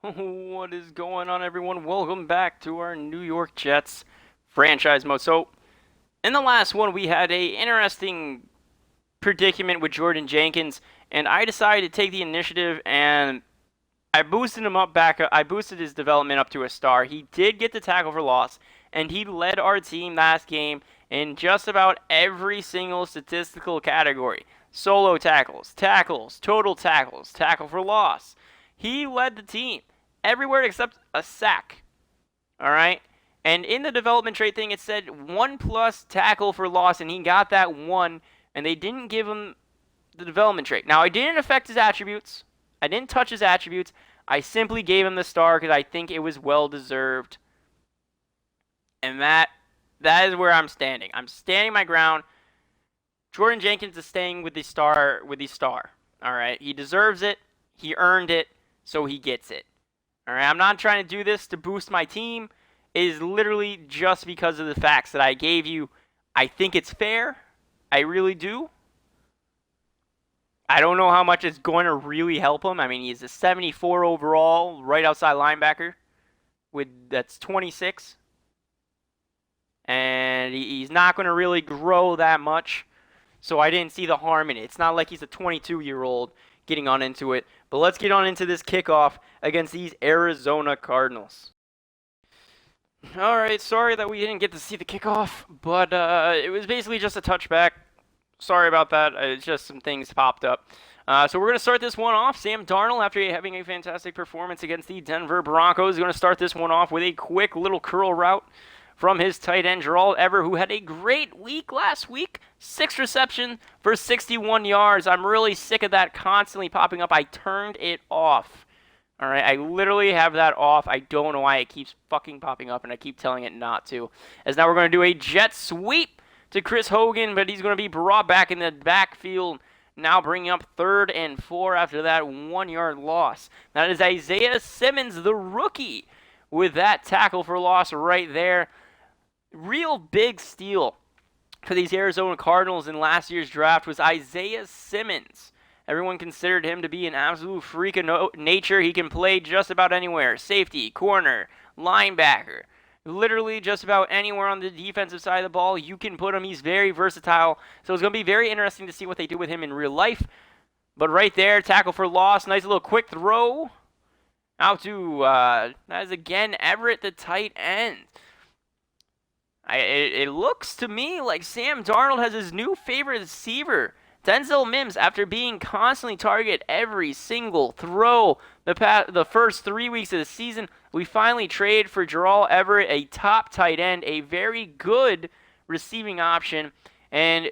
What is going on, everyone? Welcome back to our New York Jets franchise mode. So, in the last one, we had a interesting predicament with Jordan Jenkins, and I decided to take the initiative and I boosted him up back. I boosted his development up to a star. He did get the tackle for loss, and he led our team last game in just about every single statistical category: solo tackles, total tackles, tackle for loss. He led the team everywhere except a sack. All right. And in the development trait thing, it said 1+ tackle for loss, and he got that one, and they didn't give him the development trait. Now, I didn't affect his attributes. I didn't touch his attributes. I simply gave him the star because I think it was well deserved. And that is where I'm standing. I'm standing my ground. Jordan Jenkins is staying with the star. All right. He deserves it. He earned it, so he gets it. All right. I'm not trying to do this to boost my team. It is literally just because of the facts that I gave you. I think it's fair. I really do. I don't know how much it's going to really help him. I mean, he's a 74 overall, right outside linebacker. That's 26. And he's not going to really grow that much. So I didn't see the harm in it. It's not like he's a 22-year-old getting on into it. But let's get on into this kickoff against these Arizona Cardinals. All right, sorry that we didn't get to see the kickoff, but it was basically just a touchback. Sorry about that. It's just some things popped up. So we're going to start this one off. Sam Darnold, after having a fantastic performance against the Denver Broncos, is going to start this one off with a quick little curl route from his tight end, Gerald Everett, who had a great week last week. 6 receptions for 61 yards. I'm really sick of that constantly popping up. I turned it off. All right, I literally have that off. I don't know why it keeps fucking popping up, and I keep telling it not to. As now we're going to do a jet sweep to Chris Hogan, but he's going to be brought back in the backfield. Now bringing up 3rd and 4 after that 1-yard loss. That is Isaiah Simmons, the rookie, with that tackle for loss right there. Real big steal for these Arizona Cardinals in last year's draft was Isaiah Simmons. Everyone considered him to be an absolute freak of nature. He can play just about anywhere. Safety, corner, linebacker. Literally just about anywhere on the defensive side of the ball, you can put him. He's very versatile. So it's going to be very interesting to see what they do with him in real life. But right there, tackle for loss. Nice little quick throw. Out to, that is again Everett, the tight end. It looks to me like Sam Darnold has his new favorite receiver, Denzel Mims, after being constantly targeted every single throw the first 3 weeks of the season. We finally traded for Gerald Everett, a top tight end, a very good receiving option, and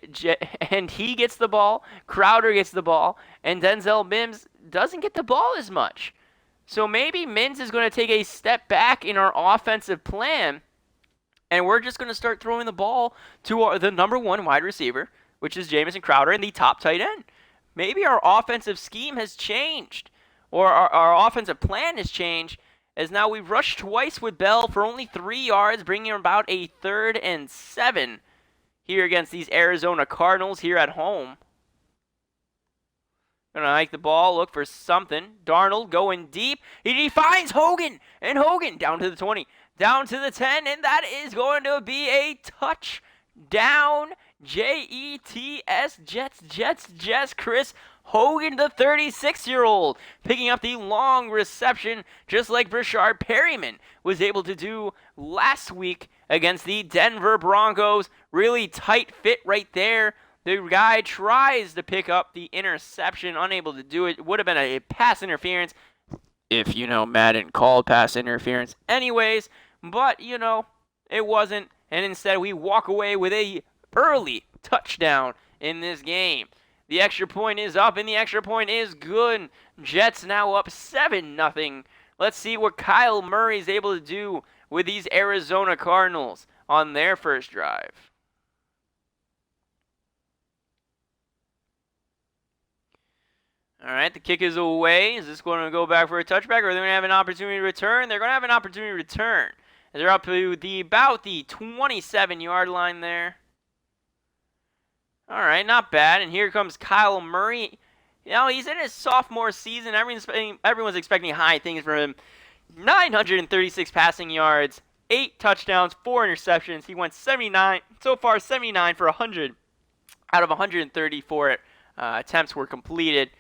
he gets the ball, Crowder gets the ball, and Denzel Mims doesn't get the ball as much. So maybe Mims is going to take a step back in our offensive plan, and we're just going to start throwing the ball to the number 1 wide receiver, which is Jamison Crowder, and the top tight end. Maybe our offensive scheme has changed, or our offensive plan has changed, as now we rushed twice with Bell for only 3 yards, bringing about a 3rd and 7 here against these Arizona Cardinals here at home. Gonna hike the ball, look for something. Darnold going deep. He finds Hogan, and Hogan down to the 20, down to the 10, and that is going to be a touchdown. Jets, Jets, Chris Hogan, the 36-year-old, picking up the long reception, just like Brashard Perryman was able to do last week against the Denver Broncos. Really tight fit right there. The guy tries to pick up the interception, unable to do it. It would have been a pass interference if, Madden called pass interference anyways. But, it wasn't. And instead, we walk away with a early touchdown in this game. The extra point is up, and the extra point is good. Jets now up 7-0. Let's see what Kyle Murray is able to do with these Arizona Cardinals on their first drive. All right, the kick is away. Is this going to go back for a touchback, or are they going to have an opportunity to return? They're going to have an opportunity to return. They're up to about the 27-yard line there. All right, not bad. And here comes Kyle Murray. He's in his sophomore season. Everyone's expecting high things from him. 936 passing yards, 8 touchdowns, 4 interceptions. He went 79 so far, 79 for 100 out of 134 attempts were completed.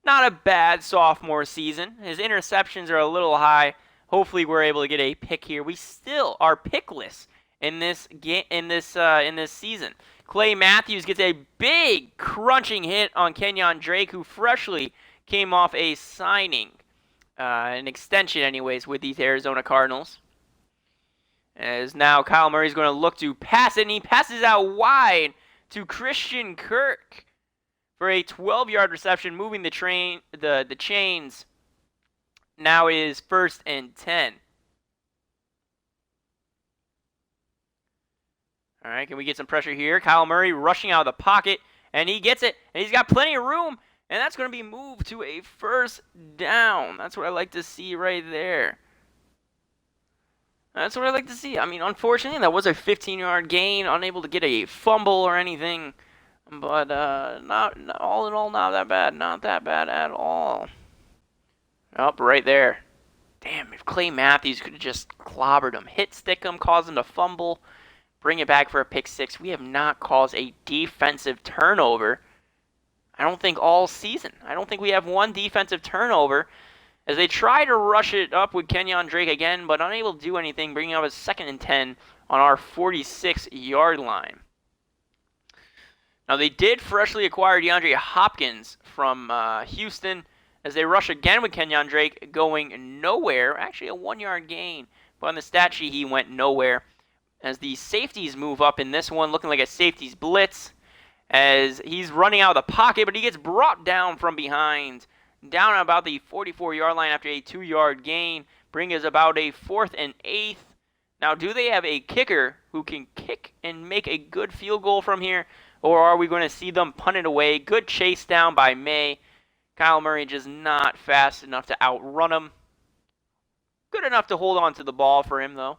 Not a bad sophomore season. His interceptions are a little high. Hopefully, we're able to get a pick here. We still are pickless in this season. Clay Matthews gets a big crunching hit on Kenyon Drake, who freshly came off a signing, an extension, anyways, with these Arizona Cardinals. As now Kyle Murray is going to look to pass it, and he passes out wide to Christian Kirk for a 12-yard reception, moving the chains. Now it is 1st and 10. All right, can we get some pressure here? Kyle Murray rushing out of the pocket, and he gets it, and he's got plenty of room, and that's going to be moved to a 1st down. That's what I like to see right there. That's what I like to see. I mean, unfortunately, that was a 15-yard gain, unable to get a fumble or anything. But not all in all, not that bad. Not that bad at all. Up right there. Damn, if Clay Matthews could have just clobbered him, stick him, cause him to fumble, bring it back for a pick 6. We have not caused a defensive turnover, I don't think, all season. I don't think we have one defensive turnover, as they try to rush it up with Kenyon Drake again, but unable to do anything, bringing up a 2nd and 10 on our 46-yard line. Now, they did freshly acquire DeAndre Hopkins from Houston, as they rush again with Kenyon Drake going nowhere. Actually, a 1-yard gain, but on the stat sheet, he went nowhere. As the safeties move up in this one, looking like a safeties blitz, as he's running out of the pocket, but he gets brought down from behind, down at about the 44-yard line after a 2-yard gain, bringing us about a 4th and 8. Now, do they have a kicker who can kick and make a good field goal from here, or are we going to see them punt it away? Good chase down by May. Kyle Murray just not fast enough to outrun him. Good enough to hold on to the ball for him, though,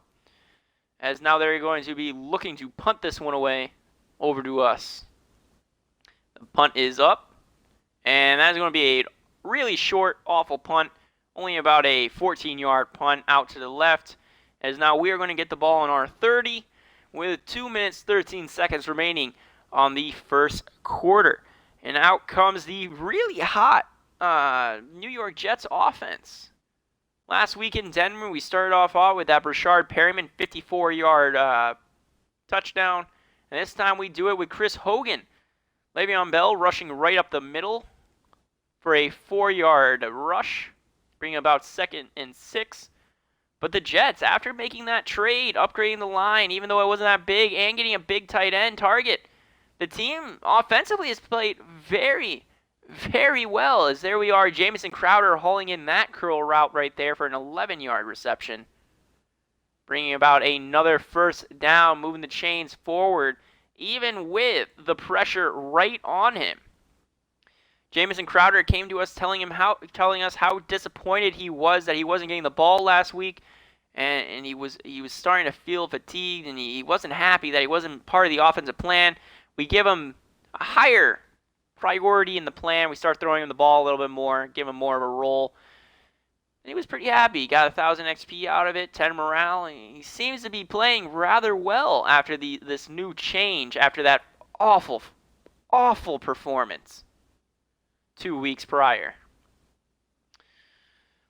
as now they're going to be looking to punt this one away over to us. The punt is up, and that's going to be a really short, awful punt, only about a 14-yard punt out to the left, as now we are going to get the ball on our 30 with 2 minutes, 13 seconds remaining on the 1st quarter. And out comes the really hot New York Jets offense. Last week in Denver, we started off with that Brashard Perryman 54-yard touchdown. And this time we do it with Chris Hogan. Le'Veon Bell rushing right up the middle for a 4-yard rush, bringing about 2nd and 6. But the Jets, after making that trade, upgrading the line, even though it wasn't that big, and getting a big tight end target, the team offensively has played very, very well. As there we are, Jamison Crowder hauling in that curl route right there for an 11-yard reception, bringing about another 1st down, moving the chains forward, even with the pressure right on him. Jamison Crowder came to us telling us how disappointed he was that he wasn't getting the ball last week, and he was starting to feel fatigued, and he wasn't happy that he wasn't part of the offensive plan. We give him a higher priority in the plan. We start throwing him the ball a little bit more, give him more of a role. And he was pretty happy. He got 1,000 XP out of it, 10 morale. He seems to be playing rather well after this new change, after that awful, awful performance 2 weeks prior.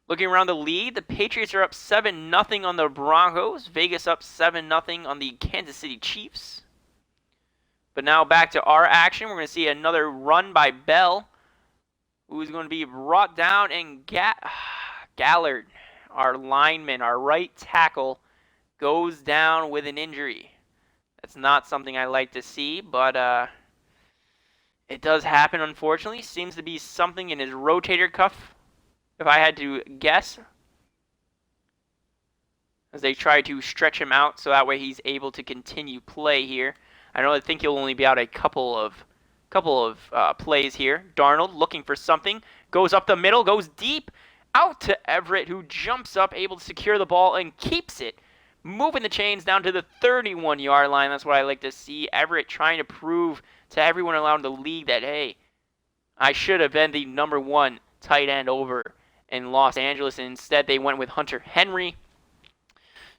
Looking around the league, the Patriots are up 7-0 on the Broncos. Vegas up 7-0 on the Kansas City Chiefs. But now back to our action. We're going to see another run by Bell, who's going to be brought down, and Gallard, our lineman, our right tackle, goes down with an injury. That's not something I like to see, but it does happen, unfortunately. Seems to be something in his rotator cuff, if I had to guess, as they try to stretch him out so that way he's able to continue play here. I think he'll only be out a couple of plays here. Darnold looking for something, goes up the middle, goes deep, out to Everett, who jumps up, able to secure the ball and keeps it, moving the chains down to the 31-yard line. That's what I like to see. Everett trying to prove to everyone around the league that, hey, I should have been the number one tight end over in Los Angeles, and instead they went with Hunter Henry.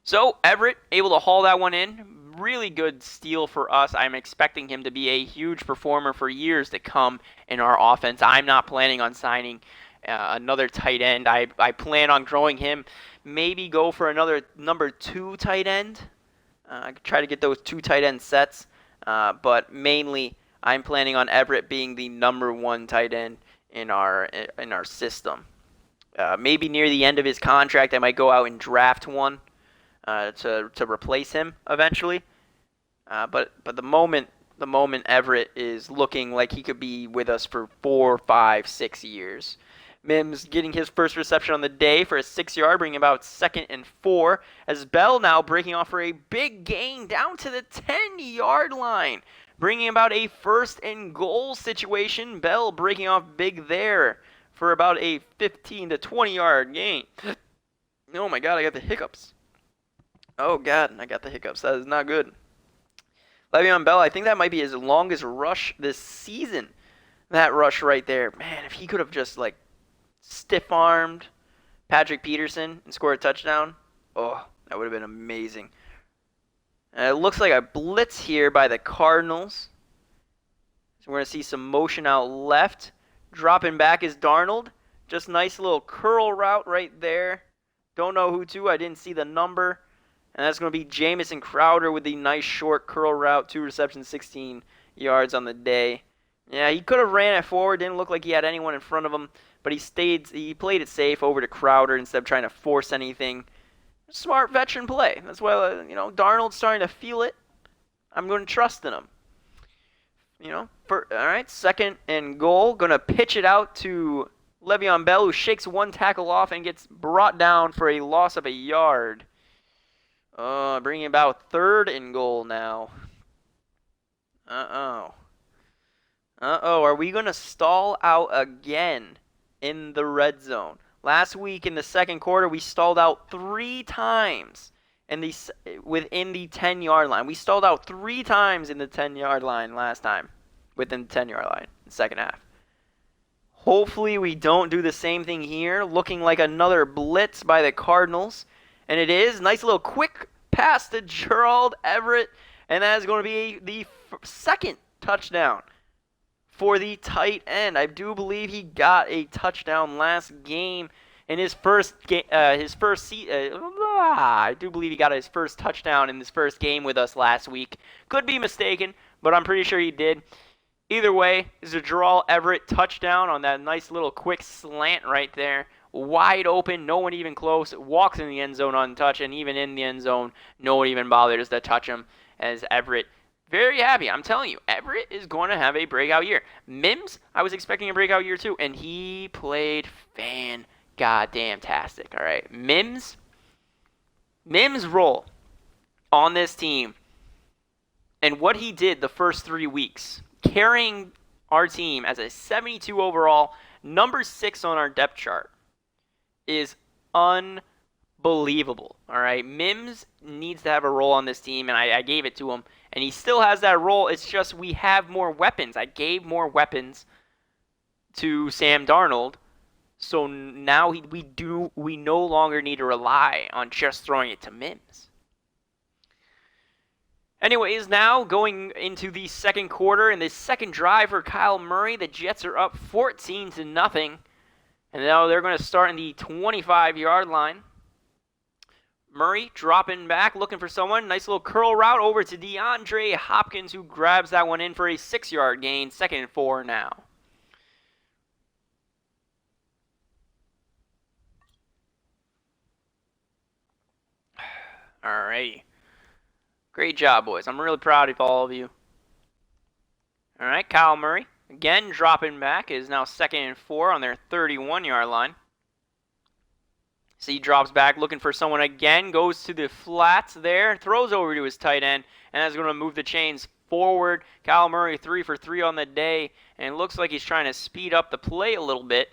So Everett able to haul that one in. Really good steal for us. I'm expecting him to be a huge performer for years to come in our offense. I'm not planning on signing another tight end. I plan on growing him. Maybe go for another number 2 tight end. I could try to get those 2 tight end sets. But mainly, I'm planning on Everett being the number 1 tight end in our system. Maybe near the end of his contract, I might go out and draft one to replace him eventually. But the moment Everett is looking like he could be with us for 4, 5, 6 years. Mims getting his first reception on the day for a 6-yard, bringing about 2nd and 4. As Bell now breaking off for a big gain down to the 10-yard line, bringing about a 1st and goal situation. Bell breaking off big there for about a 15 to 20-yard gain. Oh my God, I got the hiccups. Oh God, I got the hiccups. That is not good. Le'Veon Bell, I think that might be his longest rush this season. That rush right there. Man, if he could have just stiff-armed Patrick Peterson and scored a touchdown, oh, that would have been amazing. And it looks like a blitz here by the Cardinals. So we're going to see some motion out left. Dropping back is Darnold. Just nice little curl route right there. Don't know who to. I didn't see the number. And that's going to be Jamison Crowder with the nice short curl route. 2 receptions, 16 yards on the day. Yeah, he could have ran it forward. Didn't look like he had anyone in front of him. But he played it safe over to Crowder instead of trying to force anything. Smart veteran play. That's why, Darnold's starting to feel it. I'm going to trust in him. All right, 2nd and goal. Going to pitch it out to Le'Veon Bell, who shakes one tackle off and gets brought down for a loss of a yard. Bringing about 3rd and goal now. Uh-oh. Are we going to stall out again in the red zone? Last week in the 2nd quarter, we stalled out 3 times within the 10-yard line. We stalled out 3 times in the 10-yard line last time, within the 10-yard line in the second half. Hopefully we don't do the same thing here. Looking like another blitz by the Cardinals. And it is. Nice little quick pass to Gerald Everett. And that is going to be the 2nd touchdown for the tight end. I do believe he got a touchdown last game in his first I do believe he got his first touchdown in his first game with us last week. Could be mistaken, but I'm pretty sure he did. Either way, it's a Gerald Everett touchdown on that nice little quick slant right there. Wide open, no one even close. Walks in the end zone untouched, and even in the end zone, no one even bothers to touch him as Everett. Very happy. I'm telling you, Everett is going to have a breakout year. Mims, I was expecting a breakout year too, and he played fan-goddamn-tastic, all right? Mims' role on this team and what he did the first 3 weeks, carrying our team as a 72 overall, number 6 on our depth chart, is unbelievable, all right? Mims needs to have a role on this team, and I gave it to him, and he still has that role. It's just we have more weapons. I gave more weapons to Sam Darnold, so now we no longer need to rely on just throwing it to Mims. Anyways, now going into the 2nd quarter and the 2nd drive for Kyle Murray, the Jets are up 14-0. And now they're going to start in the 25-yard line. Murray dropping back, looking for someone. Nice little curl route over to DeAndre Hopkins, who grabs that one in for a 6-yard gain. 2nd and 4 now. Alrighty. Great job, boys. I'm really proud of all of you. All right, Kyle Murray. Again, dropping back, is now 2nd and 4 on their 31-yard line. So he drops back, looking for someone again, goes to the flats there, throws over to his tight end, and that's going to move the chains forward. Kyle Murray 3 for 3 on the day, and it looks like he's trying to speed up the play a little bit.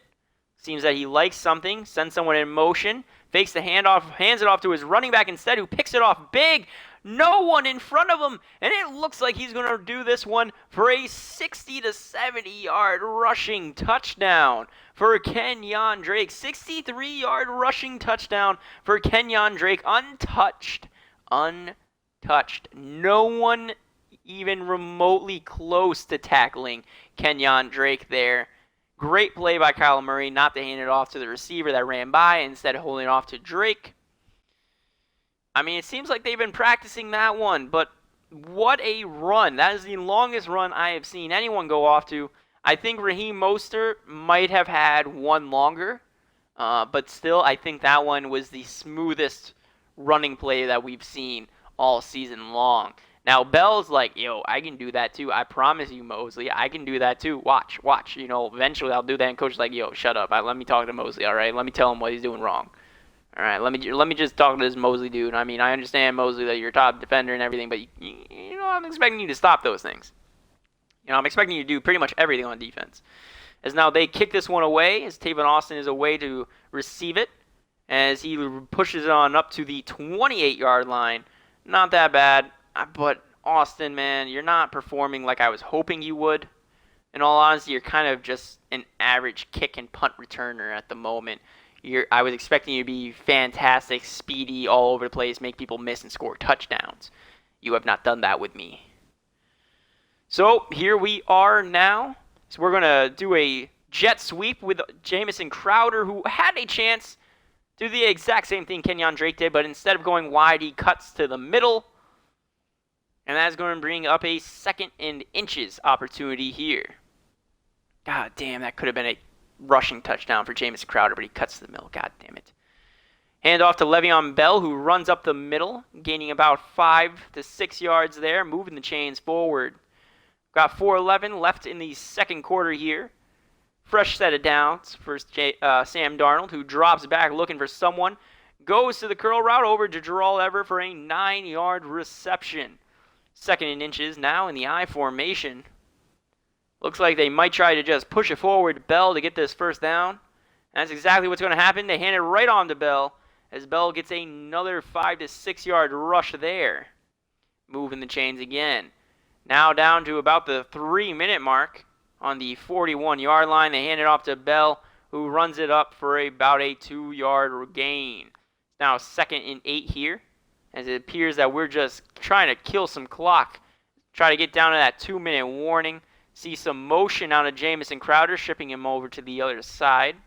Seems that he likes something, sends someone in motion, fakes the handoff, hands it off to his running back instead, who picks it off big. No one in front of him, and it looks like he's going to do this one for a 60 to 70-yard rushing touchdown for Kenyon Drake. 63-yard rushing touchdown for Kenyon Drake, untouched. No one even remotely close to tackling Kenyon Drake there. Great play by Kyle Murry not to hand it off to the receiver that ran by, instead of holding it off to Drake. I mean, it seems like they've been practicing that one, but what a run. That is the longest run I have seen anyone go off to. I think Raheem Mostert might have had one longer, but still, I think that one was the smoothest running play that we've seen all season long. Now, Bell's like, yo, I can do that too. I promise you, Mosley, I can do that too. Watch. You know, eventually I'll do that. And Coach's like, yo, shut up. Let me talk to Mosley, all right? Let me tell him what he's doing wrong. All right, let me just talk to this Mosley dude. I mean, I understand, Mosley, that you're a top defender and everything, but, you know, I'm expecting you to stop those things. You know, I'm expecting you to do pretty much everything on defense. As now they kick this one away, as Tavon Austin is away to receive it, as he pushes it on up to the 28-yard line. Not that bad. But Austin, man, you're not performing like I was hoping you would. In all honesty, you're kind of just an average kick and punt returner at the moment. I was expecting you to be fantastic, speedy, all over the place, make people miss and score touchdowns. You have not done that with me. So here we are now. So we're going to do a jet sweep with Jamison Crowder, who had a chance to do the exact same thing Kenyon Drake did, but instead of going wide, he cuts to the middle. And that's going to bring up a 2nd and inches opportunity here. God damn, that could have been a rushing touchdown for Jamison Crowder, but he cuts to the middle. God damn it. Hand off to Le'Veon Bell, who runs up the middle, gaining about 5 to 6 yards there, moving the chains forward. Got 4:11 left in the second quarter here. Fresh set of downs for Sam Darnold, who drops back looking for someone. Goes to the curl route over to Gerald Everett for a 9-yard reception. 2nd and inches now in the I formation. Looks like they might try to just push it forward to Bell to get this first down. And that's exactly what's going to happen. They hand it right on to Bell as Bell gets another 5 to 6 yard rush there. Moving the chains again. Now down to about the 3-minute mark on the 41-yard line. They hand it off to Bell, who runs it up for about a 2-yard gain. Now 2nd and 8 here, as it appears that we're just trying to kill some clock. Try to get down to that 2-minute warning. See some motion out of Jamison Crowder, shipping him over to the other side.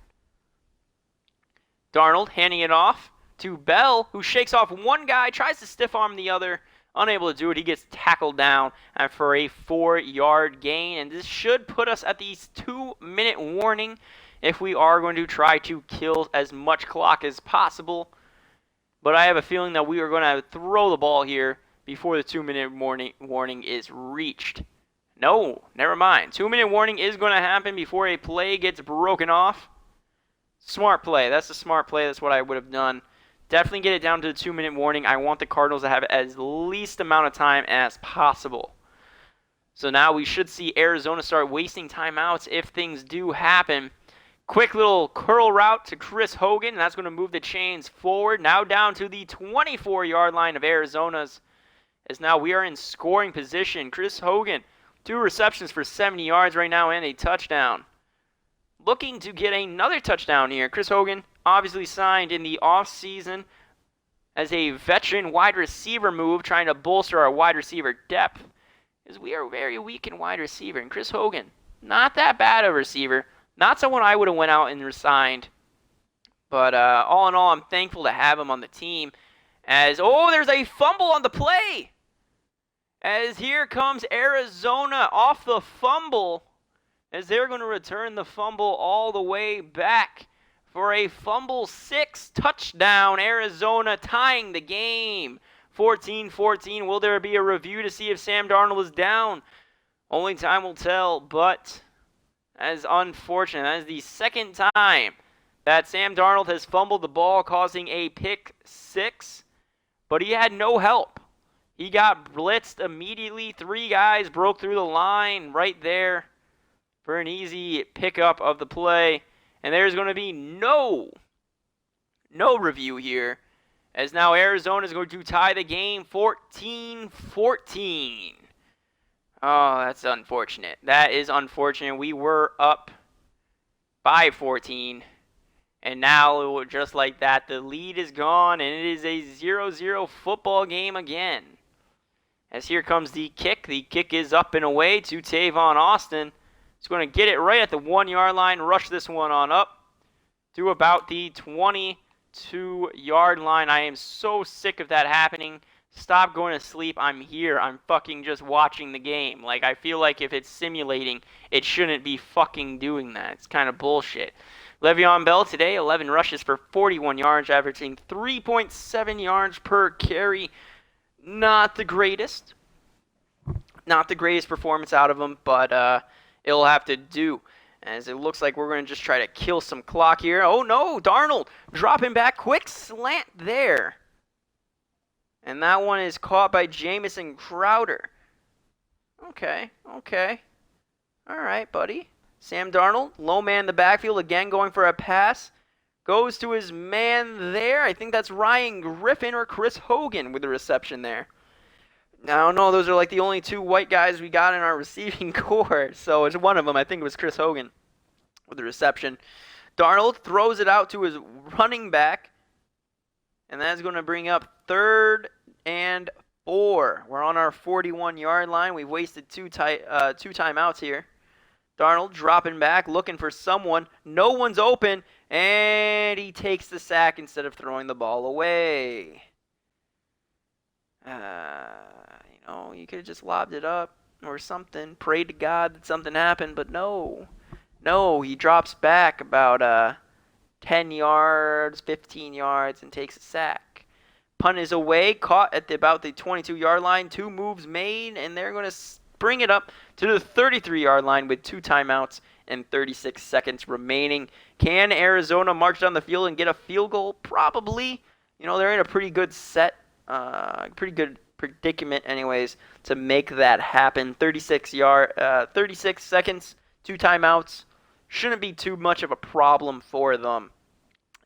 Darnold handing it off to Bell, who shakes off one guy, tries to stiff arm the other. Unable to do it, he gets tackled down for a 4-yard gain. And this should put us at the 2-minute warning if we are going to try to kill as much clock as possible. But I have a feeling that we are going to throw the ball here before the 2-minute warning is reached. No, never mind. 2-minute warning is going to happen before a play gets broken off. Smart play. That's a smart play. That's what I would have done. Definitely get it down to the 2-minute warning. I want the Cardinals to have as least amount of time as possible. So now we should see Arizona start wasting timeouts if things do happen. Quick little curl route to Chris Hogan. And that's going to move the chains forward. Now down to the 24-yard line of Arizona's. As now we are in scoring position. Chris Hogan, 2 receptions for 70 yards right now and a touchdown. Looking to get another touchdown here. Chris Hogan obviously signed in the offseason as a veteran wide receiver move, trying to bolster our wide receiver depth, as we are very weak in wide receiver. And Chris Hogan, not that bad of a receiver. Not someone I would have went out and resigned. But all in all, I'm thankful to have him on the team. As, there's a fumble on the play. As here comes Arizona off the fumble, as they're going to return the fumble all the way back for a fumble 6 touchdown. Arizona tying the game 14-14. Will there be a review to see if Sam Darnold is down? Only time will tell, but that is unfortunate. That is the second time that Sam Darnold has fumbled the ball, causing a pick 6, but he had no help. He got blitzed immediately. 3 guys broke through the line right there for an easy pickup of the play. And there's going to be no review here, As now Arizona is going to tie the game 14-14. Oh, that's unfortunate. That is unfortunate. We were up by 14. And now, just like that, the lead is gone, and it is a 0-0 football game again. As here comes the kick. The kick is up and away to Tavon Austin. He's going to get it right at the 1-yard line, rush this one on up to about the 22-yard line. I am so sick of that happening. Stop going to sleep. I'm here. I'm fucking just watching the game. Like, I feel like if it's simulating, it shouldn't be fucking doing that. It's kind of bullshit. Le'Veon Bell today, 11 rushes for 41 yards, averaging 3.7 yards per carry. Not the greatest. Not the greatest performance out of him, but it'll have to do. As it looks like we're going to just try to kill some clock here. Oh no, Darnold dropping back. Quick slant there. And that one is caught by Jamison Crowder. Okay. All right, buddy. Sam Darnold, low man in the backfield, again going for a pass. Goes to his man there. I think that's Ryan Griffin or Chris Hogan with the reception there. I don't know. Those are like the only two white guys we got in our receiving corps. So it's one of them. I think it was Chris Hogan with the reception. Darnold throws it out to his running back. And that's going to bring up 3rd and 4. We're on our 41-yard line. We've wasted two timeouts here. Darnold dropping back, looking for someone. No one's open, and he takes the sack instead of throwing the ball away. You could have just lobbed it up or something. Prayed to God that something happened, but no. No, he drops back about 10 yards, 15 yards, and takes a sack. Punt is away, caught at about the 22-yard line. 2 moves made, and they're going to bring it up to the 33-yard line with 2 timeouts and 36 seconds remaining. Can Arizona march down the field and get a field goal? Probably. They're in a pretty good pretty good predicament anyways to make that happen. 36 seconds, 2 timeouts. Shouldn't be too much of a problem for them.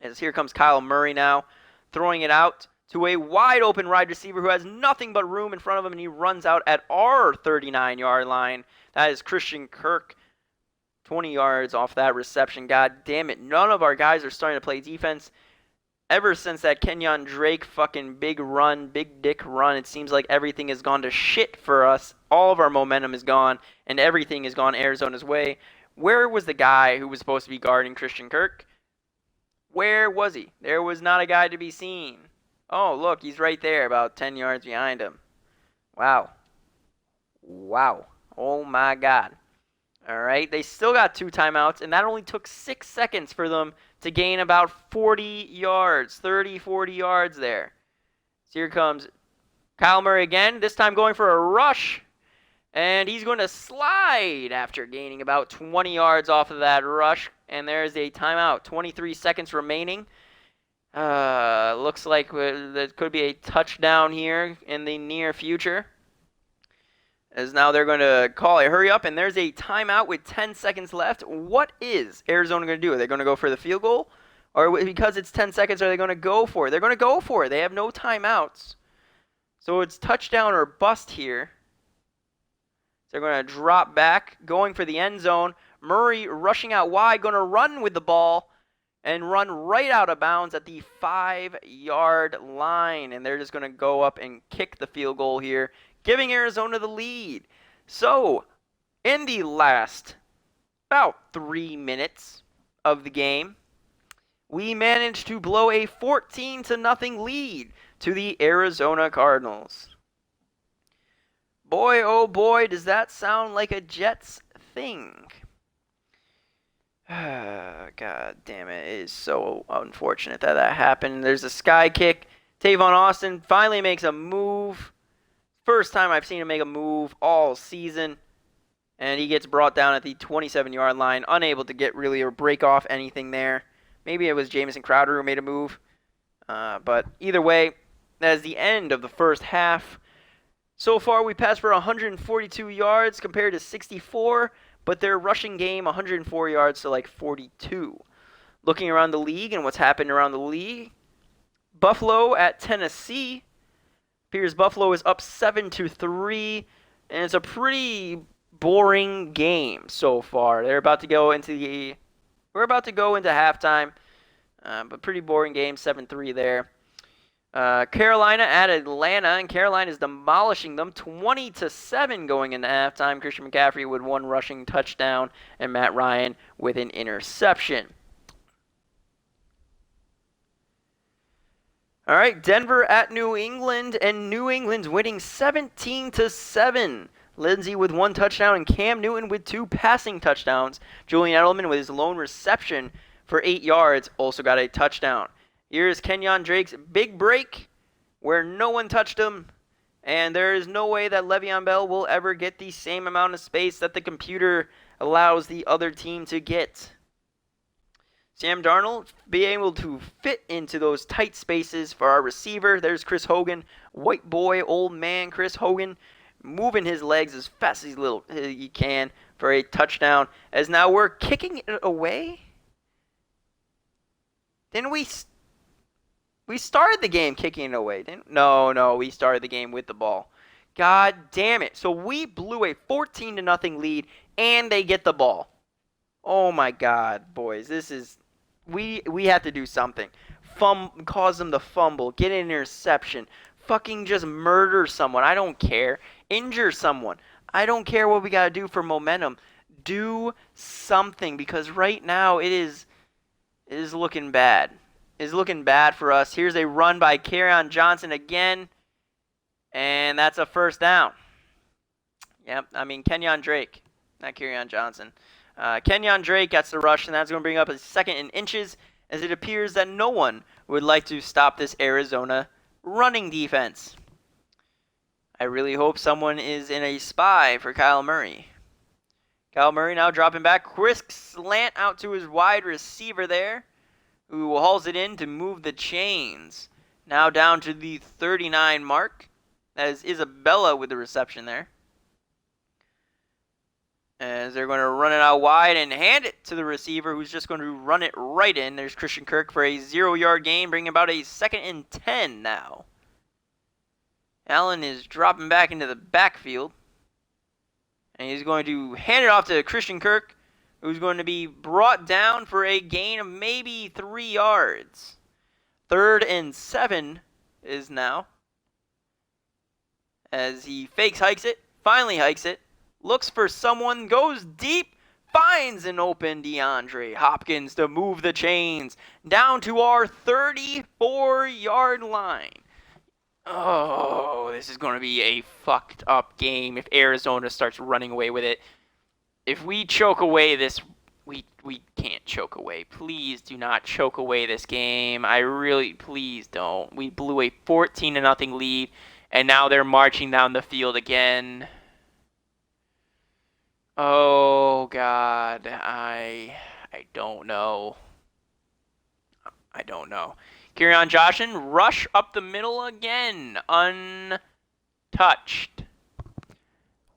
As here comes Kyle Murray now, throwing it out to a wide open wide receiver who has nothing but room in front of him, and he runs out at our 39-yard line. That is Christian Kirk, 20 yards off that reception. God damn it, none of our guys are starting to play defense. Ever since that Kenyon Drake fucking big dick run, it seems like everything has gone to shit for us. All of our momentum is gone, and everything has gone Arizona's way. Where was the guy who was supposed to be guarding Christian Kirk? Where was he? There was not a guy to be seen. Oh, look, he's right there, about 10 yards behind him. Wow. Oh, my God. All right, they still got 2 timeouts, and that only took 6 seconds for them to gain about 40 yards, 30, 40 yards there. So here comes Kyle Murray again, this time going for a rush, and he's going to slide after gaining about 20 yards off of that rush, and there's a timeout, 23 seconds remaining. Looks like there could be a touchdown here in the near future. As now they're going to call a hurry up, and there's a timeout with 10 seconds left. What is Arizona going to do? Are they going to go for the field goal? Or because it's 10 seconds, are they going to go for it? They're going to go for it. They have no timeouts. So it's touchdown or bust here. They're going to drop back, going for the end zone. Murray rushing out wide, going to run with the ball and run right out of bounds at the 5-yard line. And they're just going to go up and kick the field goal here, giving Arizona the lead. So, in the last about 3 minutes of the game, we managed to blow a 14-0 lead to the Arizona Cardinals. Boy, oh boy, does that sound like a Jets thing. God damn it. It is so unfortunate that happened. There's a sky kick. Tavon Austin finally makes a move. First time I've seen him make a move all season. And he gets brought down at the 27-yard line, unable to get really or break off anything there. Maybe it was Jamison Crowder who made a move. But either way, that is the end of the first half. So far, we passed for 142 yards compared to 64, but their rushing game, 104 yards to like 42. Looking around the league and what's happened around the league, Buffalo at Tennessee. Appears Buffalo is up 7-3, and it's a pretty boring game so far. We're about to go into halftime, but pretty boring game, 7-3 there. Carolina at Atlanta, and Carolina is demolishing them 20-7 going into halftime. Christian McCaffrey with 1 rushing touchdown, and Matt Ryan with an interception. All right, Denver at New England, and New England's winning 17-7. Lindsey with 1 touchdown, and Cam Newton with 2 passing touchdowns. Julian Edelman with his lone reception for 8 yards also got a touchdown. Here's Kenyon Drake's big break where no one touched him, and there is no way that Le'Veon Bell will ever get the same amount of space that the computer allows the other team to get. Sam Darnold being able to fit into those tight spaces for our receiver. There's Chris Hogan, white boy, old man Chris Hogan, moving his legs as fast as he can for a touchdown. As now we're kicking it away. Didn't we started the game kicking it away? No, we started the game with the ball. God damn it. So we blew a 14-0 lead, and they get the ball. Oh my God, boys. This is... We have to do something. Cause them to fumble. Get an interception. Fucking just murder someone. I don't care. Injure someone. I don't care what we got to do for momentum. Do something, because right now it is looking bad. It's looking bad for us. Here's a run by Kerryon Johnson again, and that's a first down. Yep, I mean Kenyon Drake, not Kerryon Johnson. Kenyon Drake gets the rush, and that's going to bring up a 2nd and inches, as it appears that no one would like to stop this Arizona running defense. I really hope someone is in a spy for Kyle Murry. Kyle Murry now dropping back. Quick slant out to his wide receiver there, who hauls it in to move the chains. Now down to the 39 mark. That is Isabella with the reception there. As they're going to run it out wide and hand it to the receiver, who's just going to run it right in. There's Christian Kirk for a 0-yard gain, bringing about a 2nd and 10 now. Allen is dropping back into the backfield. And he's going to hand it off to Christian Kirk, who's going to be brought down for a gain of maybe 3 yards. 3rd and 7 is now. As he hikes it, finally hikes it. Looks for someone, goes deep, finds an open DeAndre Hopkins to move the chains down to our 34-yard line. Oh, this is going to be a fucked up game if Arizona starts running away with it. If we choke away this, we can't choke away. Please do not choke away this game. Please don't. We blew a 14-0 lead, and now they're marching down the field again. Oh, God, I don't know. Kerryon Johnson, rush up the middle again, untouched.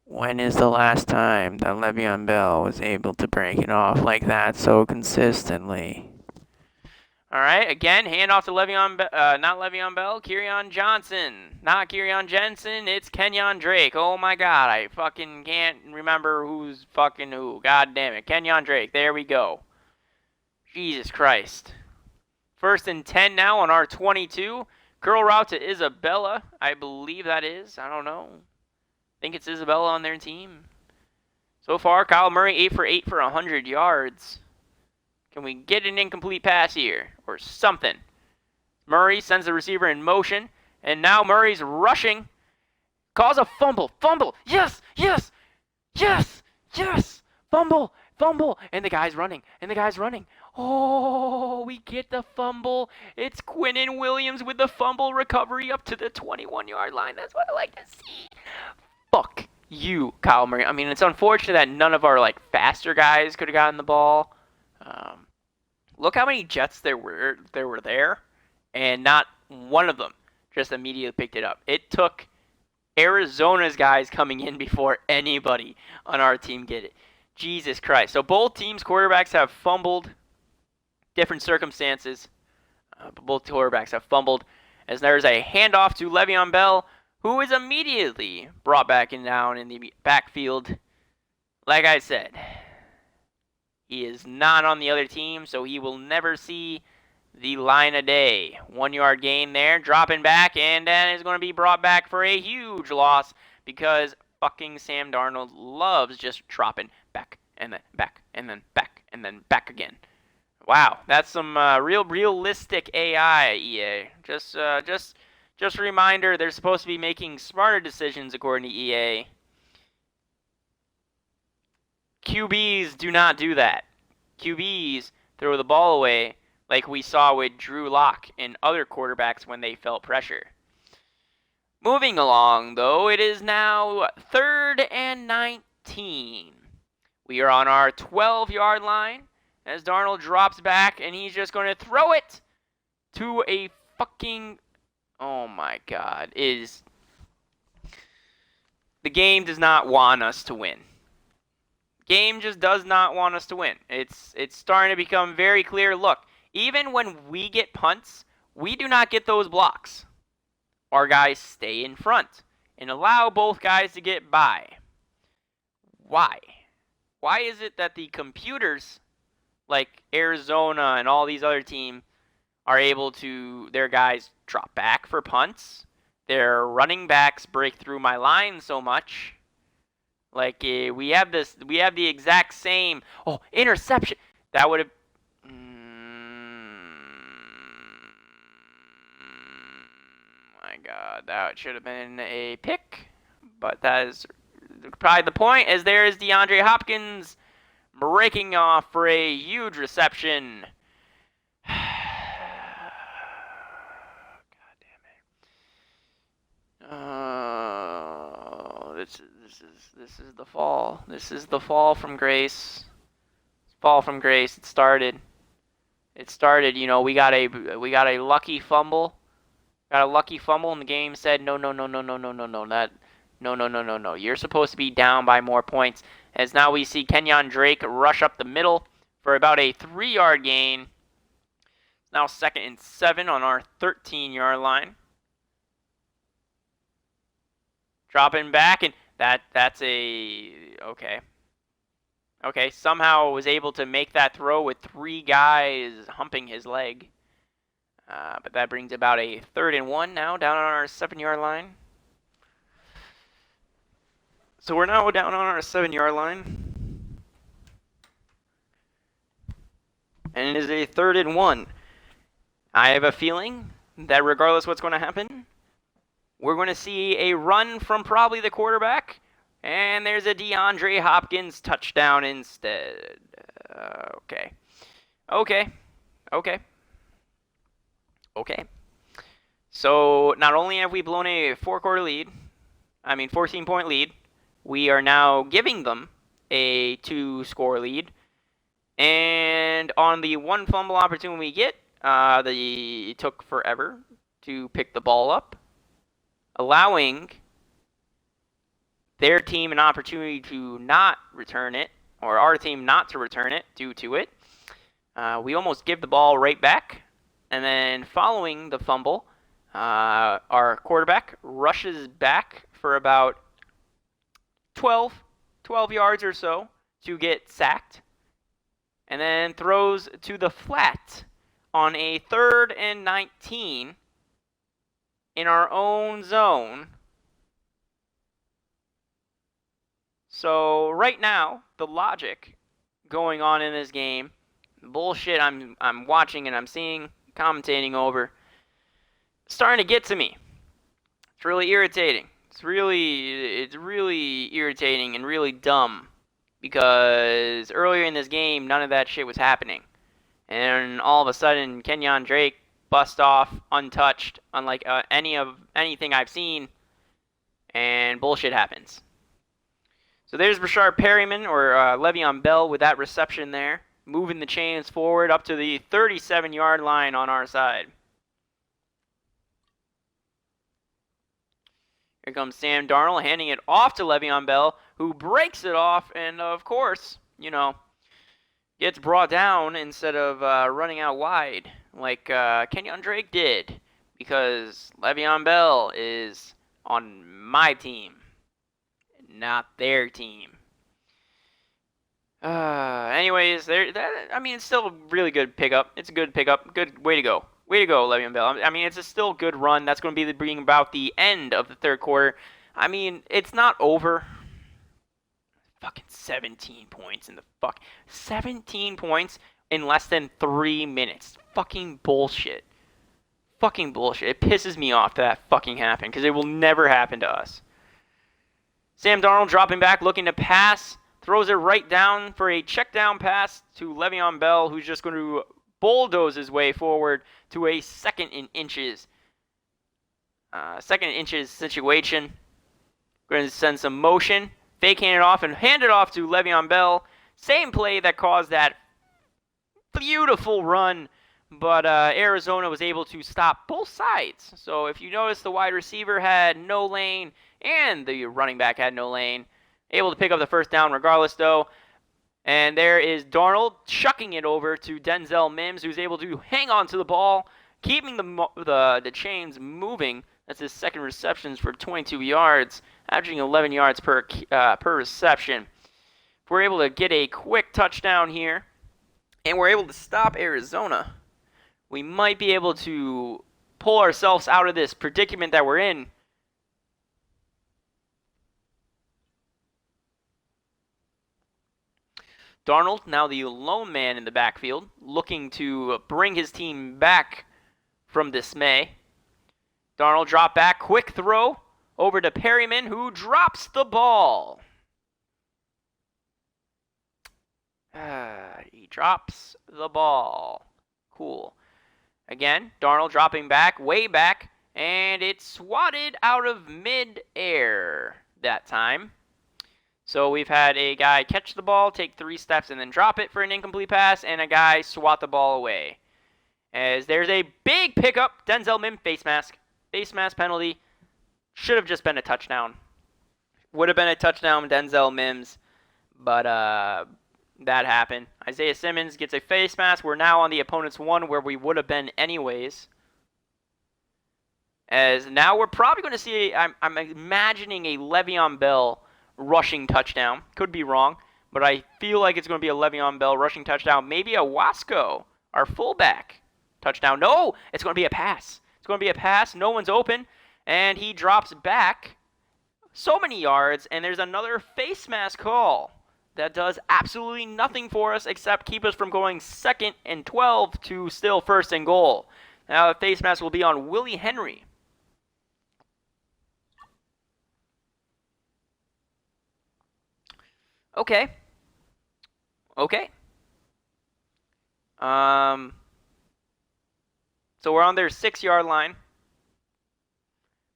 When is the last time that Le'Veon Bell was able to break it off like that so consistently? All right, again, hand off to not Le'Veon Bell, Kerryon Johnson. Not Kerryon Jensen, it's Kenyon Drake. Oh my God, I fucking can't remember who's fucking who. God damn it, Kenyon Drake, there we go. Jesus Christ. 1st and 10 now on our 22. Curl route to Isabella, I believe that is. I don't know. I think it's Isabella on their team. So far, Kyle Murray 8 for 8 for 100 yards. Can we get an incomplete pass here or something? Murray sends the receiver in motion, and now Murray's rushing. Cause a fumble. Yes. Fumble. And the guy's running. Oh, we get the fumble. It's Quinnen Williams with the fumble recovery up to the 21-yard line. That's what I like to see. Fuck you, Kyle Murray. I mean, it's unfortunate that none of our faster guys could have gotten the ball. Look how many Jets there were there, and not one of them just immediately picked it up. It took Arizona's guys coming in before anybody on our team get it. Jesus Christ. So both teams' quarterbacks have fumbled. Different circumstances. But both quarterbacks have fumbled as there's a handoff to Le'Veon Bell, who is immediately brought back and down in the backfield. Like I said, he is not on the other team, so he will never see the line of day. 1 yard gain there, dropping back, and then is going to be brought back for a huge loss because fucking Sam Darnold loves just dropping back and then back and then back and then back again. Wow, that's some realistic AI, EA. Just a reminder, they're supposed to be making smarter decisions according to EA. QBs do not do that. QBs throw the ball away like we saw with Drew Lock and other quarterbacks when they felt pressure. Moving along, though, it is now 3rd and 19. We are on our 12-yard line as Darnold drops back, and he's just going to throw it to a fucking... Oh, my God. The game does not want us to win. Game just does not want us to win. It's starting to become very clear. Look, even when we get punts, we do not get those blocks. Our guys stay in front and allow both guys to get by. Why? Why is it that the computers, like Arizona and all these other teams, are able to, their guys drop back for punts? Their running backs break through my line so much. Like, we have the exact same, interception. That would have, my God, that should have been a pick. But that is probably the point, as there is DeAndre Hopkins breaking off for a huge reception. God damn it. Oh, this is the fall. This is the fall from grace. Fall from grace. It started. You know, we got a lucky fumble. Got a lucky fumble, and the game said no. No. You're supposed to be down by more points. As now we see Kenyon Drake rush up the middle for about a 3-yard gain. It's now 2nd and 7 on our 13-yard line. Dropping back, and that's a... Okay, somehow was able to make that throw with 3 guys humping his leg. But that brings about a 3rd and 1 now, down on our 7-yard line. So we're now down on our 7-yard line. And it is a 3rd and 1. I have a feeling that regardless what's going to happen, we're going to see a run from probably the quarterback. And there's a DeAndre Hopkins touchdown instead. Okay. So not only have we blown a 14-point lead, we are now giving them a 2-score lead. And on the 1 fumble opportunity we get, it took forever to pick the ball up, allowing their team an opportunity to not return it, or our team not to return it due to it. We almost give the ball right back. And then following the fumble, our quarterback rushes back for about 12 yards or so to get sacked. And then throws to the flat on a 3rd and 19 in our own zone. So right now, the logic going on in this game, the bullshit I'm watching and I'm seeing, commentating over, starting to get to me. It's really irritating. It's really irritating and really dumb, because earlier in this game none of that shit was happening, and all of a sudden Kenyon Drake bust off untouched, unlike anything I've seen, and bullshit happens. So there's Rashard Perryman, or Le'Veon Bell, with that reception there, moving the chains forward up to the 37-yard line on our side. Here comes Sam Darnold, handing it off to Le'Veon Bell, who breaks it off, and of course, you know, gets brought down instead of running out wide like Kenyon Drake did, because Le'Veon Bell is on my team, not their team. Anyways, I mean, it's still a really good pickup. It's a good pickup. Good way to go. Way to go, Le'Veon Bell. I mean, it's a still good run. That's going to be bringing about the end of the third quarter. I mean, it's not over. Fucking 17 points in the 17 points in less than 3 minutes. Fucking bullshit. Fucking bullshit. It pisses me off that fucking happened, because it will never happen to us. Sam Darnold dropping back, looking to pass. Throws it right down for a check down pass to Le'Veon Bell, who's just going to bulldoze his way forward to a second and inches situation. Going to send some motion, fake hand it off, and hand it off to Le'Veon Bell. Same play that caused that beautiful run, but Arizona was able to stop both sides. So if you notice, the wide receiver had no lane and the running back had no lane. Able to pick up the first down regardless, though. And there is Darnold chucking it over to Denzel Mims, who's able to hang on to the ball, keeping the chains moving. That's his second receptions for 22 yards, averaging 11 yards per reception. If we're able to get a quick touchdown here, and we're able to stop Arizona, we might be able to pull ourselves out of this predicament that we're in. Darnold, now the lone man in the backfield, looking to bring his team back from dismay. Darnold drop back, quick throw over to Perryman, who drops the ball. He drops the ball. Cool. Again, Darnold dropping back, way back, and it's swatted out of mid-air that time. So we've had a guy catch the ball, take 3 steps, and then drop it for an incomplete pass, and a guy swat the ball away. As there's a big pickup, Denzel Mims face mask. Face mask penalty. Should have just been a touchdown. Would have been a touchdown, Denzel Mims, but that happened. Isaiah Simmons gets a face mask. We're now on the opponent's 1 where we would have been anyways. As now we're probably going to see, I'm imagining a Le'Veon Bell rushing touchdown. Could be wrong, but I feel like it's going to be a Le'Veon Bell rushing touchdown. Maybe a Wasco, our fullback, touchdown. No, it's going to be a pass. It's going to be a pass. No one's open, and he drops back so many yards, and there's another face mask call that does absolutely nothing for us except keep us from going 2nd and 12 to still 1st and goal. Now the face mask will be on Willie Henry. Okay. So we're on their 6-yard line.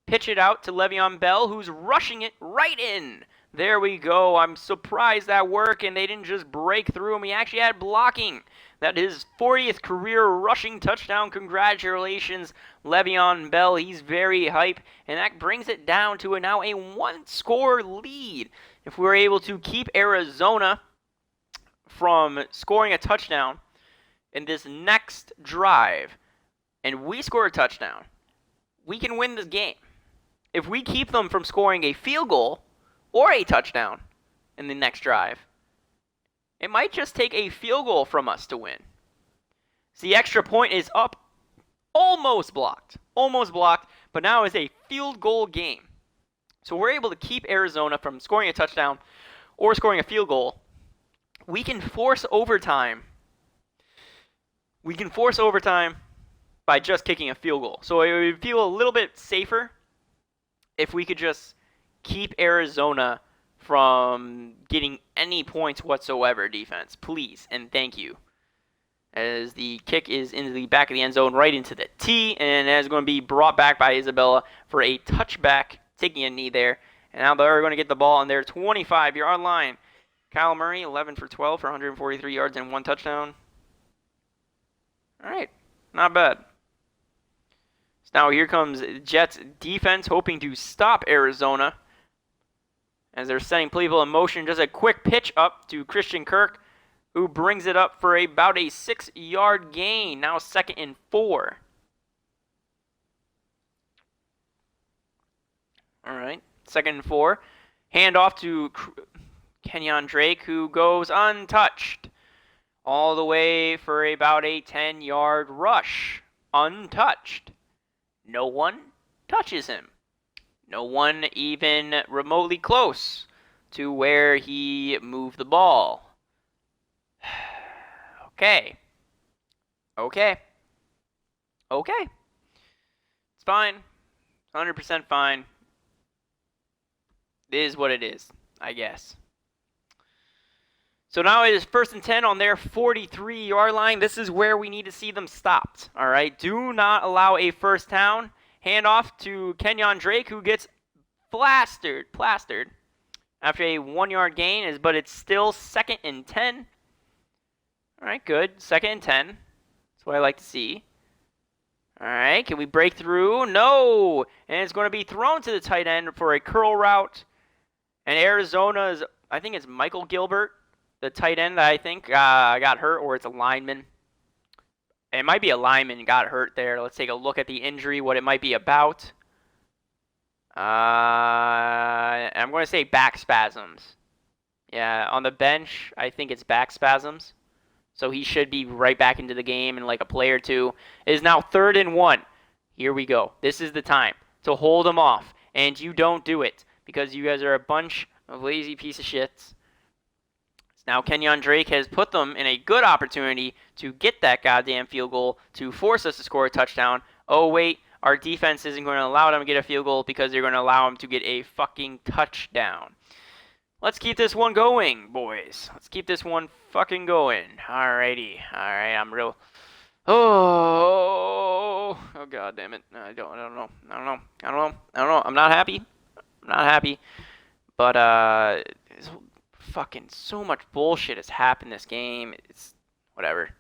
Pitch it out to Le'Veon Bell, who's rushing it right in. There we go. I'm surprised that worked, and they didn't just break through him. He actually had blocking. That is 40th career rushing touchdown. Congratulations, Le'Veon Bell. He's very hype, and that brings it down to now a 1-score lead. If we're able to keep Arizona from scoring a touchdown in this next drive, and we score a touchdown, we can win this game. If we keep them from scoring a field goal or a touchdown in the next drive, it might just take a field goal from us to win. So the extra point is up, almost blocked, but now it's a field goal game. So we're able to keep Arizona from scoring a touchdown or scoring a field goal. We can force overtime. By just kicking a field goal. So it would feel a little bit safer if we could just keep Arizona from getting any points whatsoever, defense. Please and thank you. As the kick is into the back of the end zone, right into the tee, and that is going to be brought back by Isabella for a touchback, taking a knee there. And now they're going to get the ball on their 25-yard line. Kyle Murry, 11 for 12 for 143 yards and 1 touchdown. All right, not bad. So now here comes Jets defense, hoping to stop Arizona as they're setting people in motion. Just a quick pitch up to Christian Kirk. who brings it up for about a 6-yard gain. Now 2nd and 4. All right, 2nd and 4. Hand off to Kenyon Drake, who goes untouched all the way for about a 10-yard rush. Untouched. No one touches him. No one even remotely close to where he moved the ball. Okay. It's fine. 100% fine. It is what it is, I guess. So now it is 1st and 10 on their 43-yard line. This is where we need to see them stopped. All right. Do not allow a first down. Hand off to Kenyon Drake, who gets plastered after a 1-yard gain, but it's still 2nd and 10. All right, good. 2nd and 10. That's what I like to see. All right, can we break through? No! And it's going to be thrown to the tight end for a curl route. And Arizona's, I think it's Michael Gilbert, the tight end that I think got hurt, or it's a lineman. It might be a lineman got hurt there. Let's take a look at the injury, what it might be about. I'm going to say back spasms. Yeah, on the bench, I think it's back spasms. So he should be right back into the game in like a play or two. It is now 3rd and 1. Here we go. This is the time to hold him off. And you don't do it because you guys are a bunch of lazy piece of shits. Now Kenyon Drake has put them in a good opportunity to get that goddamn field goal to force us to score a touchdown. Oh, wait. Our defense isn't going to allow them to get a field goal because they're going to allow them to get a fucking touchdown. Let's keep this one going, boys. Let's keep this one fucking going. Alrighty. Alright, I'm real... Oh, god damn it. I don't know. I'm not happy. But, fucking so much bullshit has happened this game. It's... Whatever.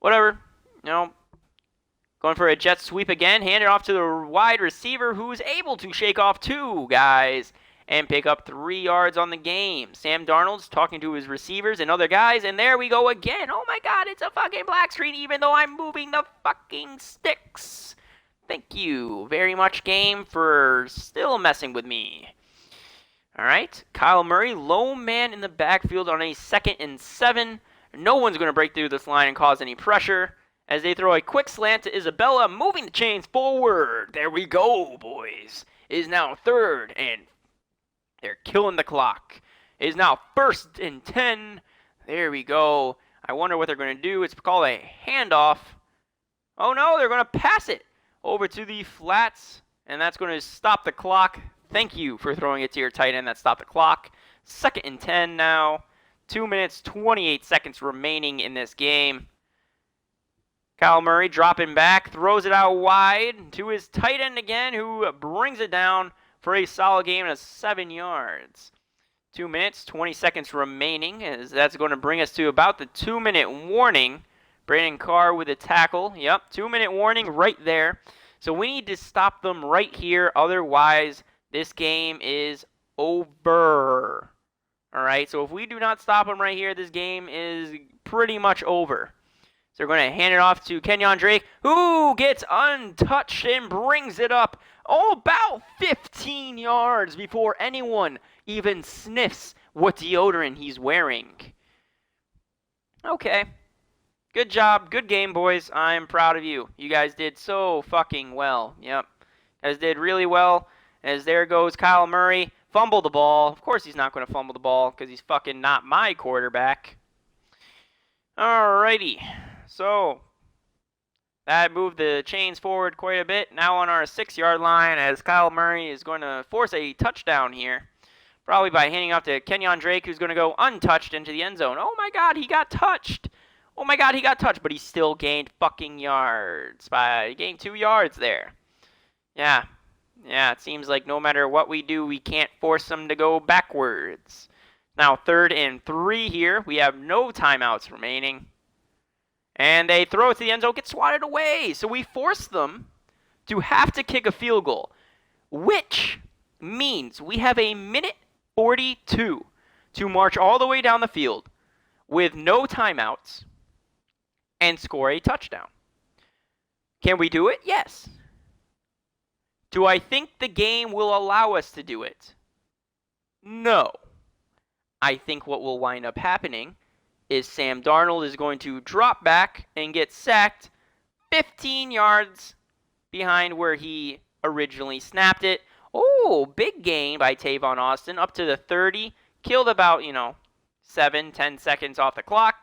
You know... Going for a jet sweep again. Hand it off to the wide receiver who's able to shake off 2 guys and pick up 3 yards on the game. Sam Darnold's talking to his receivers and other guys, and there we go again. Oh my god, it's a fucking black screen even though I'm moving the fucking sticks. Thank you very much, game, for still messing with me. Alright, Kyle Murray, low man in the backfield on a 2nd and 7. No one's going to break through this line and cause any pressure as they throw a quick slant to Isabella, moving the chains forward. There we go, boys. It is now 3rd and they're killing the clock. It is now 1st and 10. There we go. I wonder what they're going to do. It's called a handoff. Oh, no, they're going to pass it over to the flats, and that's going to stop the clock. Thank you for throwing it to your tight end. That stopped the clock. 2nd and 10 now. 2 minutes, 28 seconds remaining in this game. Kyle Murray dropping back, throws it out wide to his tight end again, who brings it down for a solid game of 7 yards. 2 minutes, 20 seconds remaining, as that's going to bring us to about the 2-minute warning. Brandon Carr with a tackle. Yep, 2-minute warning right there. So we need to stop them right here. Otherwise, this game is over. All right, so if we do not stop them right here, this game is pretty much over. So we're going to hand it off to Kenyon Drake, who gets untouched and brings it up about 15 yards before anyone even sniffs what deodorant he's wearing. Okay. Good job. Good game, boys. I'm proud of you. You guys did so fucking well. Yep. You guys did really well. As there goes Kyle Murray. Fumble the ball. Of course he's not going to fumble the ball because he's fucking not my quarterback. Alrighty. So, that moved the chains forward quite a bit. Now on our 6-yard line as Kyle Murray is going to force a touchdown here. Probably by handing off to Kenyon Drake, who's going to go untouched into the end zone. Oh my god, he got touched. But he still gained fucking yards. He gained 2 yards there. Yeah, it seems like no matter what we do, we can't force them to go backwards. Now 3rd and 3 here. We have no timeouts remaining. And they throw it to the end zone, get swatted away. So we force them to have to kick a field goal, which means we have a minute 42 to march all the way down the field with no timeouts and score a touchdown. Can we do it? Yes. Do I think the game will allow us to do it? No. I think what will wind up happening is Sam Darnold is going to drop back and get sacked 15 yards behind where he originally snapped it. Oh, big gain by Tavon Austin up to the 30. Killed about, 7-10 seconds off the clock.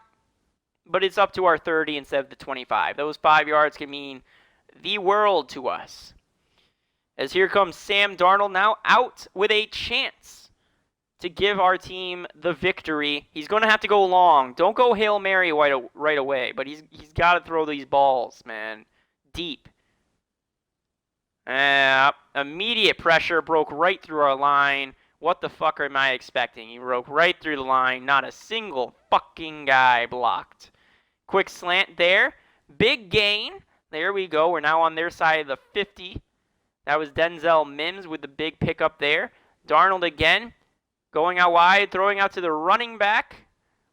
But it's up to our 30 instead of the 25. Those 5 yards can mean the world to us. As here comes Sam Darnold now out with a chance to give our team the victory. He's going to have to go long. Don't go Hail Mary right away, but he's got to throw these balls, man, deep. Immediate pressure broke right through our line. What the fuck am I expecting? He broke right through the line. Not a single fucking guy blocked. Quick slant there. Big gain. There we go. We're now on their side of the 50. That was Denzel Mims with the big pickup there. Darnold again. Going out wide, throwing out to the running back.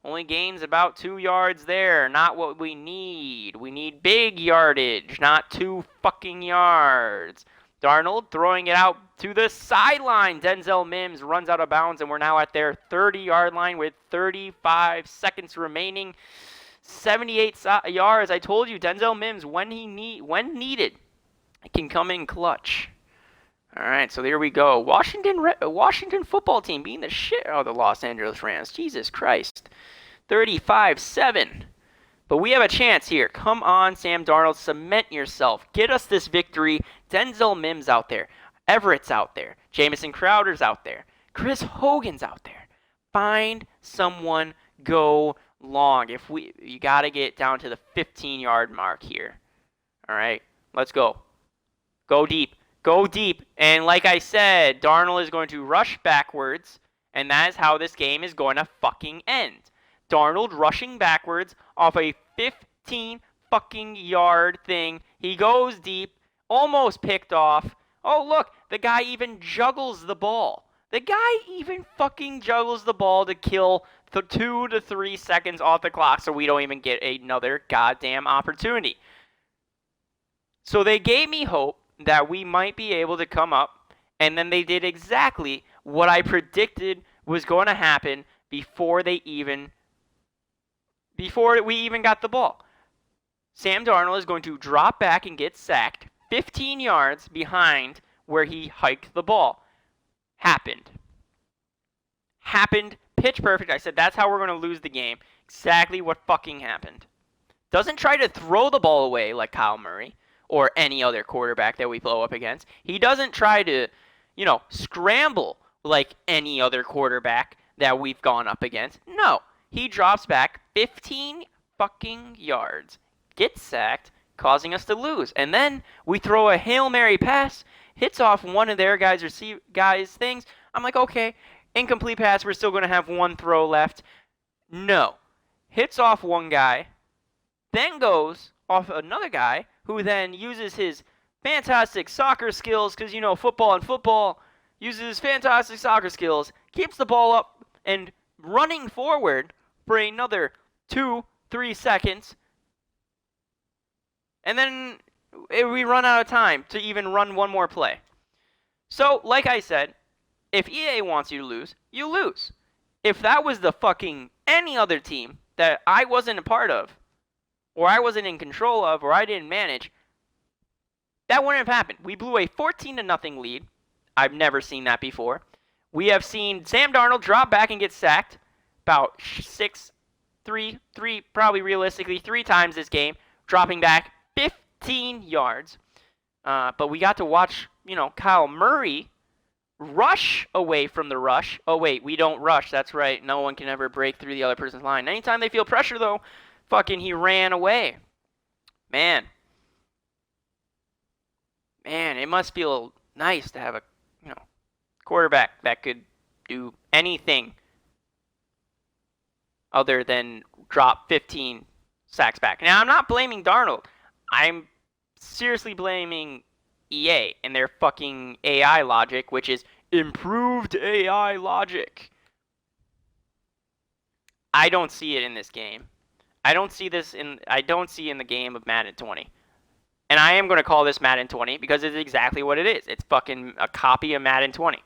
Only gains about 2 yards there. Not what we need. We need big yardage, not 2 fucking yards. Darnold throwing it out to the sideline. Denzel Mims runs out of bounds, and we're now at their 30-yard line with 35 seconds remaining. 78 yards. I told you, Denzel Mims, when needed, can come in clutch. All right, so there we go. Washington football team beating the shit out of the Los Angeles Rams. Jesus Christ. 35-7. But we have a chance here. Come on, Sam Darnold. Cement yourself. Get us this victory. Denzel Mims out there. Everett's out there. Jamison Crowder's out there. Chris Hogan's out there. Find someone. Go long. You got to get down to the 15-yard mark here. All right, let's go. Go deep. Go deep. And like I said, Darnold is going to rush backwards, and that is how this game is going to fucking end. Darnold rushing backwards off a 15 fucking yard thing. He goes deep, almost picked off. Oh, look, the guy even juggles the ball. The guy even fucking juggles the ball to kill the 2 to 3 seconds off the clock so we don't even get another goddamn opportunity. So they gave me hope that we might be able to come up, and then they did exactly what I predicted was going to happen before we even got the ball. Sam Darnold is going to drop back and get sacked 15 yards behind where he hiked the ball. Happened. Pitch perfect. I said that's how we're going to lose the game. Exactly what fucking happened. Doesn't try to throw the ball away like Kyle Murray or any other quarterback that we blow up against. He doesn't try to, scramble like any other quarterback that we've gone up against. No. He drops back 15 fucking yards, gets sacked, causing us to lose. And then we throw a Hail Mary pass, hits off one of their guys' things. I'm like, okay, incomplete pass. We're still going to have one throw left. No. Hits off one guy, then goes off another guy, who then uses his fantastic soccer skills, because, football uses his fantastic soccer skills, keeps the ball up and running forward for another 2-3 seconds, and then we run out of time to even run one more play. So, like I said, if EA wants you to lose, you lose. If that was the fucking any other team that I wasn't a part of, or I wasn't in control of, or I didn't manage, that wouldn't have happened. We blew a 14-0 lead. I've never seen that before. We have seen Sam Darnold drop back and get sacked about probably realistically 3 times this game, dropping back 15 yards. But we got to watch, Kyle Murray rush away from the rush. Oh, wait, we don't rush. That's right. No one can ever break through the other person's line. Anytime they feel pressure, though, fucking he ran away. Man, it must feel nice to have a, quarterback that could do anything other than drop 15 sacks back. Now, I'm not blaming Darnold. I'm seriously blaming EA and their fucking AI logic, which is improved AI logic. I don't see it in this game. I don't see in the game of Madden 20. And I am going to call this Madden 20 because it's exactly what it is. It's fucking a copy of Madden 20.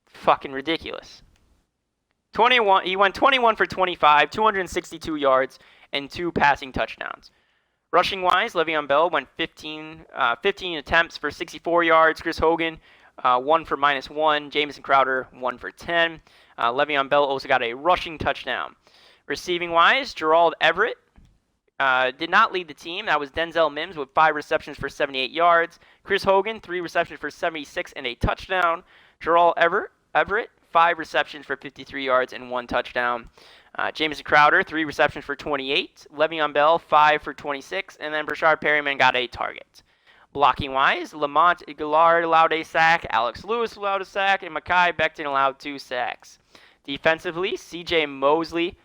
Fucking ridiculous. 21. He went 21 for 25, 262 yards, and 2 passing touchdowns. Rushing wise, Le'Veon Bell went 15 attempts for 64 yards. Chris Hogan, 1 for -1. Jamison Crowder, 1 for 10. Le'Veon Bell also got a rushing touchdown. Receiving wise, Gerald Everett did not lead the team. That was Denzel Mims with 5 receptions for 78 yards. Chris Hogan, 3 receptions for 76 and a touchdown. Gerald Everett, 5 receptions for 53 yards and 1 touchdown. Jamison Crowder, 3 receptions for 28. Le'Veon Bell, 5 for 26. And then Brashard Perryman got a target. Blocking wise, Lamont Gillard allowed a sack. Alex Lewis allowed a sack. And Mekhi Becton allowed 2 sacks. Defensively, C.J. Mosley,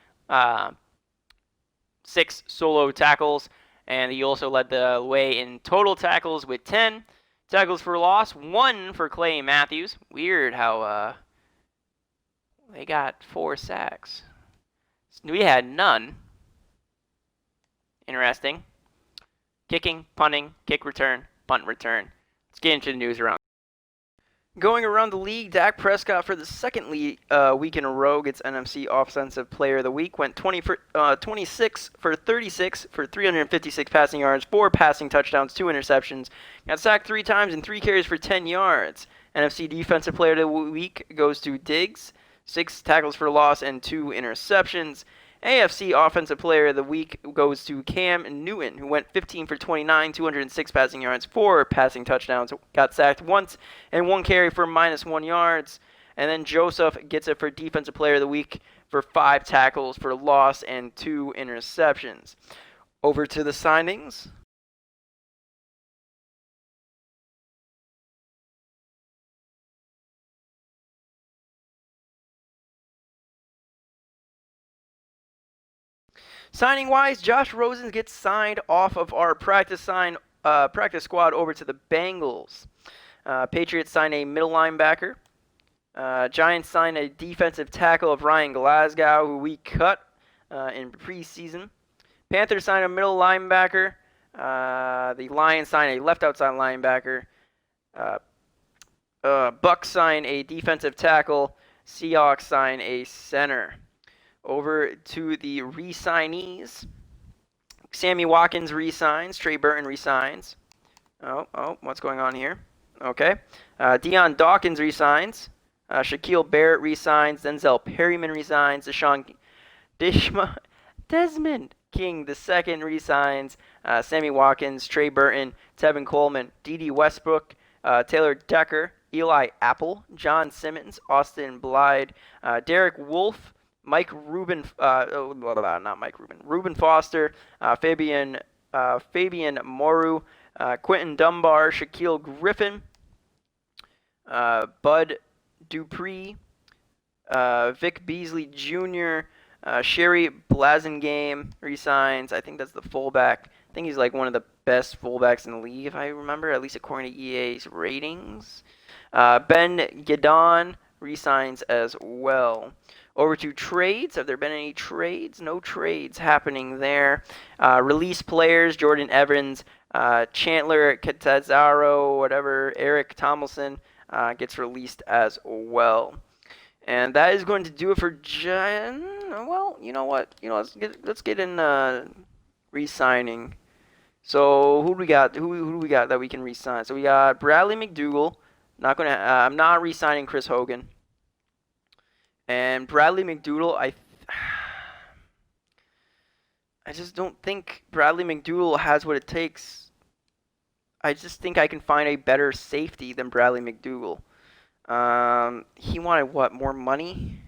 6 solo tackles. And he also led the way in total tackles with 10. Tackles for loss, 1 for Clay Matthews. Weird how they got 4 sacks. We had none. Interesting. Kicking, punting, kick return, punt return. Let's get into the news around. Going around the league, Dak Prescott for the second week in a row gets NFC Offensive Player of the Week. Went 26 for 36 for 356 passing yards, 4 passing touchdowns, 2 interceptions. Got sacked 3 times and 3 carries for 10 yards. NFC Defensive Player of the Week goes to Diggs. 6 tackles for loss and 2 interceptions. AFC Offensive Player of the Week goes to Cam Newton, who went 15 for 29, 206 passing yards, 4 passing touchdowns, got sacked once, and 1 carry for -1 yards. And then Joseph gets it for Defensive Player of the Week for 5 tackles for loss and 2 interceptions. Over to the signings. Signing wise, Josh Rosen gets signed off of our practice squad over to the Bengals. Patriots sign a middle linebacker. Giants sign a defensive tackle of Ryan Glasgow, who we cut in preseason. Panthers sign a middle linebacker. The Lions sign a left outside linebacker. Bucks sign a defensive tackle. Seahawks sign a center. Over to the re-signees. Sammy Watkins re-signs. Trey Burton re-signs. Oh, what's going on here? Okay. Deion Dawkins re-signs. Shaquille Barrett re-signs. Denzel Perryman re-signs. Desmond King II re-signs. Sammy Watkins, Trey Burton, Tevin Coleman, Dede Westbrook, Taylor Decker, Eli Apple, John Simmons, Austin Blyde, Derek Wolfe, Ruben Foster, Fabian Moru, Quentin Dunbar, Shaquille Griffin, Bud Dupree, Vic Beasley Jr., Sherry Blasingame resigns. I think that's the fullback. I think he's like one of the best fullbacks in the league, if I remember, at least according to EA's ratings. Ben Giddon resigns as well. Over to trades. Have there been any trades? No trades happening there. Release players, Jordan Evans, Chandler Catanzaro, whatever, Eric Tomlinson gets released as well. And that is going to do it for well, you know what? Let's get in re-signing. So who do we got? Who do we got that we can re-sign? So we got Bradley McDougall. I'm not re-signing Chris Hogan. And Bradley McDougall, I just don't think Bradley McDougall has what it takes. I just think I can find a better safety than Bradley McDougall. He wanted what? More money?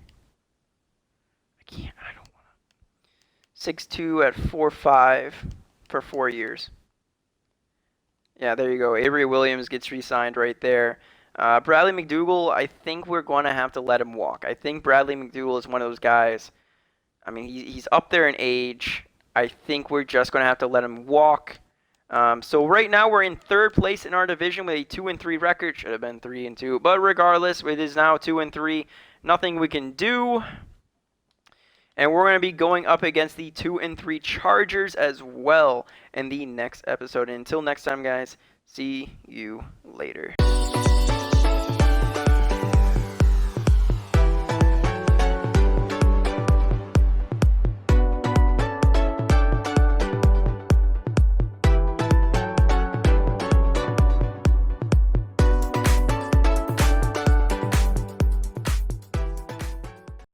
I don't want to. 6'2" at 4'5" for 4 years. Yeah, there you go. Avery Williams gets re-signed right there. Bradley McDougall, I think we're going to have to let him walk. I think Bradley McDougall is one of those guys. I mean, he's up there in age. I think we're just going to have to let him walk. So right now we're in 3rd place in our division with a 2-3 record. Should have been 3-2, but regardless, it is now 2-3. Nothing we can do. And we're going to be going up against the 2-3 Chargers as well in the next episode. And until next time, guys, see you later.